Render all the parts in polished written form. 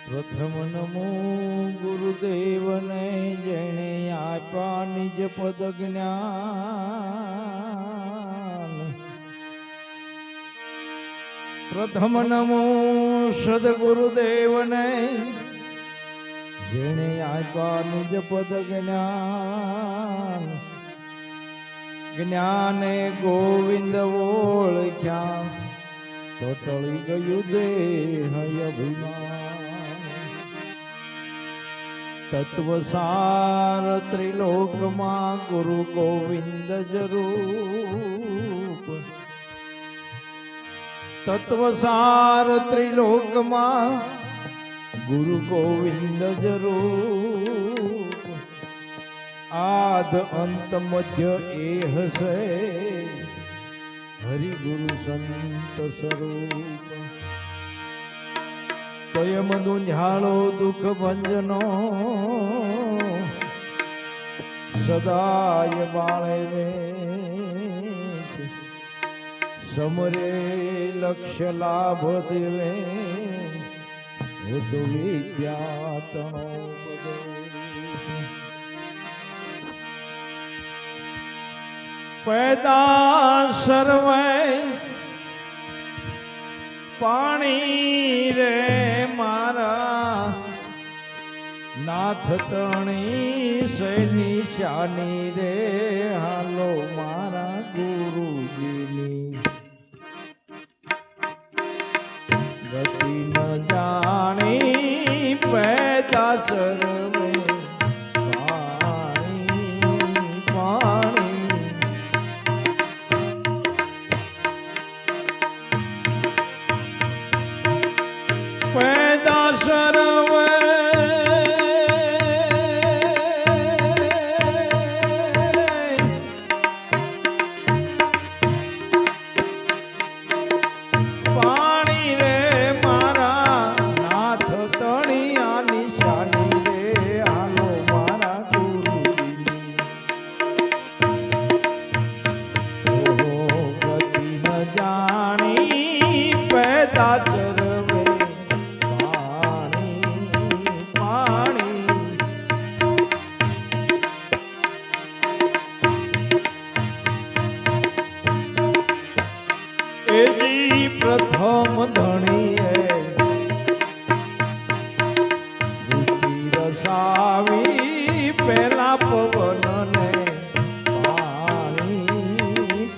પ્રથમ નમો ગુરુદેવને જેણે આપ્યા નિજ પદ જ્ઞાન. પ્રથમ નમો સદગુરુદેવને જેણે આપ્યા નિજ પદ જ્ઞાન. જ્ઞાને ગોવિંદ ઓળખ્યા તો ટળી ગયું દેહ અભિમાન. તત્વસાર ત્રિલોકમાં ગુરુ ગોવિંદ જરૂપ. તત્વસાર ત્રિલોકમાં ગુરુ ગોવિંદ જરૂપ. આદ અંત મધ્ય એ હશે હરિ ગુરુ સંત સ્વરૂપ. સ્વયં દુંઝાળો દુઃખ ભંજનો સદાય બાળે રે. સમરે લક્ષ્ય લાભ દેવે તો વિદ્યાતણો પદે. પેદા સર્વે પાણી રે મારા નાથ તણી સૈની શાની રે. હાલો મારા ગુરુજીની ગતિ ન જાણી પેદા સર્વે પ્રથમ ધણીએ રુચિ રસાવી પેલા પવનને પાણી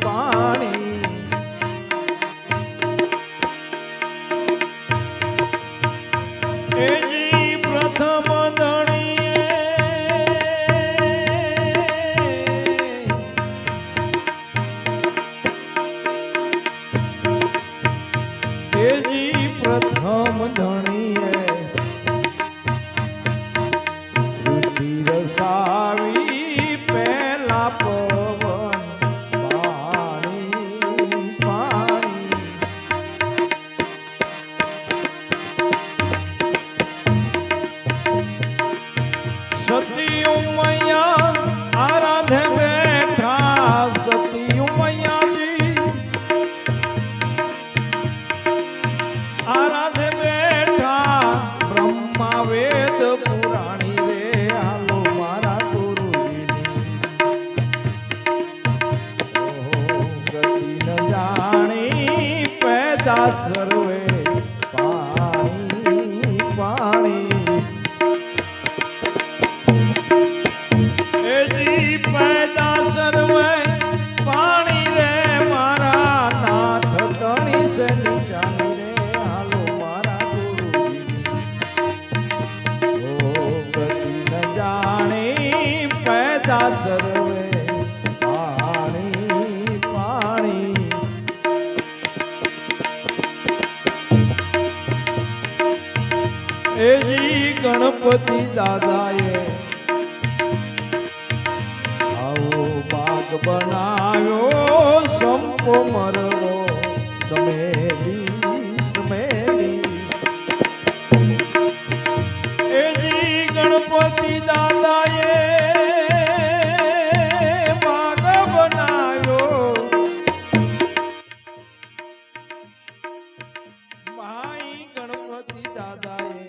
પાણી. એજી પ્રથમ પ્રથમ ધણીએ રુચિ રસાવી પેલા પવન પાણી પાણી. સતીયું મૈયા આરાધે બેઠા. સતીયું મૈયાજી આરાધે બેઠા બ્રહ્મા વેદ પુરાણી રે. હાલો મારા ગુરુજીની ગતિ ન જાણી પેદા સર્વે પાણી પાણી. એજી પેદા સર્વે પાણી રે મારા નાથ તણી સે નિશાની રે. સર્વે પાણી પાણી. એજી ગણપતિ દાદાએ આવો બાગ બનાવ્યો સંપો મરવો સમેલી સમેલી. એજી ગણપતિ દાદાએ ભાઈ ગણપતિ દાદાએ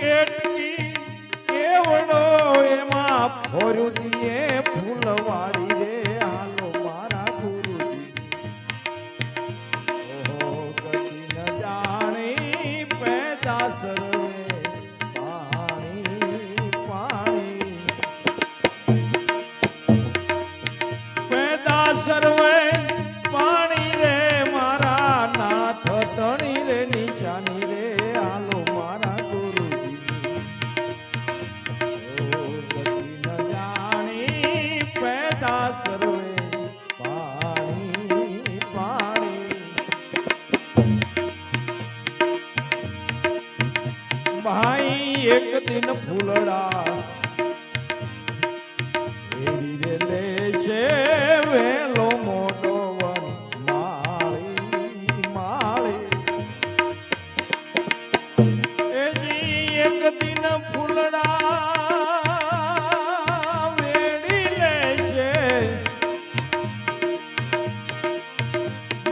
કેટકી કેવડો એમાં ફોરુદીએ ફૂલવાડી રે હાલો મારા ગુરુજી ઓહો કદી ન જાણી પેદા સર્વે પાણી પાણી પેદા સર્વે પાણી રે મારા નાથ તણી રે નીચાની રે હાલો મારા ગુરુજી ઓ ગતિ ન જાણી પેદા સર્વે પાણી પાણી ભાઈ એક દિન ફૂલડા એવી રે લે છે વેલો મોટો વન માળી માળી એજી એક દિન ફૂલડા વેડી લે છે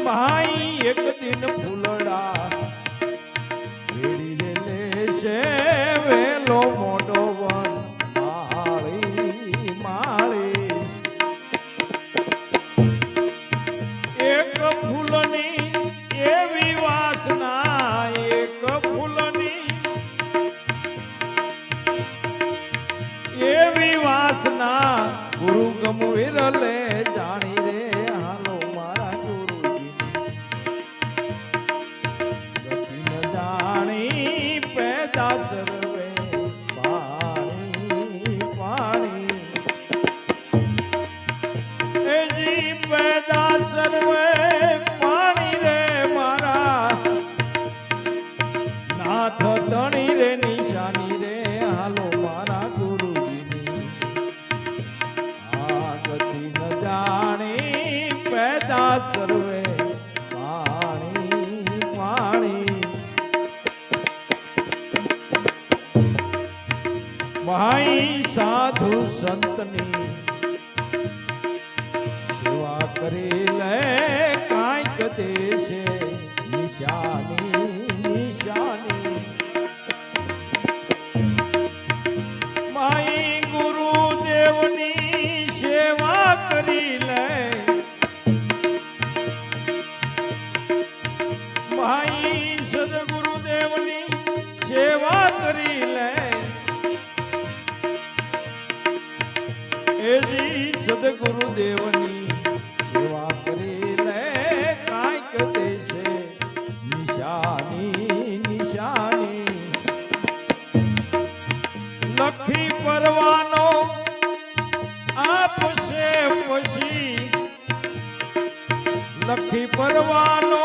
ભાઈ એક દિન ફૂલડા વેડી રે લે છે વેલો મોટો વન માળી માળી એક ફૂલની એવી વાસના એક ફૂલની એવી વાસના ગુરુ ગમવીર લે જાણી રે હાલો મારા ગુરુજી ગતિ ન જાણી પેદા સર્વે પાણી પાણી એજી પેદા સર્વે પાણી રે મારા નાથ તણી રે નિશાની રે હાલો મારા ગુરુજીની આ ગતિ ન જાણી પેદા સર્વે પાણી પાણી ભાઈ સાધુ સંતની સેવા કરી લે કાંઈક દેશે નિશાની નિશાની માઈ ગુરુદેવની સેવા કરી લે માઈ સદગુરુદેવની સેવા કરી લે એજી સદગુરુદેવની સેવા કરી લે કાંઈક દેશે નિશાની નિશાની લખી પરવાનો આપશે પછી લખી પરવાનો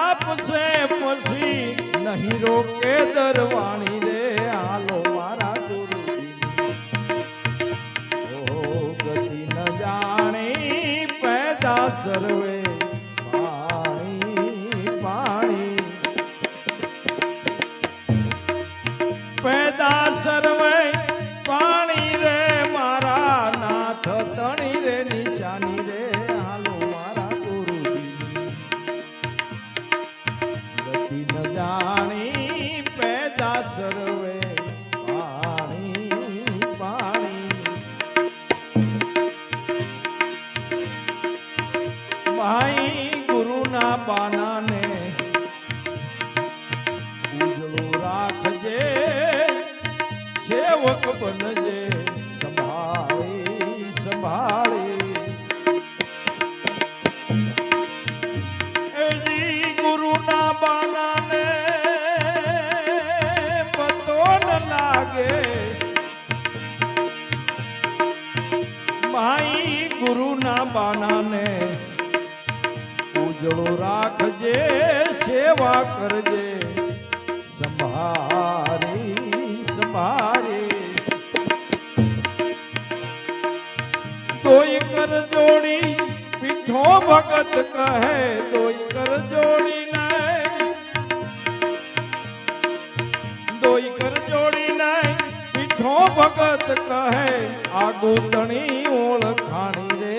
આપશે પછી નહીં રોકે દરવાણી રે હાલો મારા ગુરુજી ઓ ગતિ ન જાણી પેદા સર્વે પાણી પાણી પેદા સર્વે પાણી રે મારા નાથ તણી રે નીચાની રે હાલો મારા ગુરુજી ગતિ ન જાણી પેદા સર્વે પાણી પાણી ભાઈ ગુરુના બાનાને ઉજળું રાખજે સેવક બનજે સંભાળી સંભાળી એજી ગુરુના બાનાને પતો ન લાગે ભાઈ ગુરુના બાનાને ઉજળો રાખજે સેવા કરજે સંભાળી સંભાળી તોય કર જોડી પીઠો ભગત કહે તોય કર જોડી નહીં તોય કર જોડી નહીં પીઠો ભગત કહે આગુ તણી ઓળખાણી રે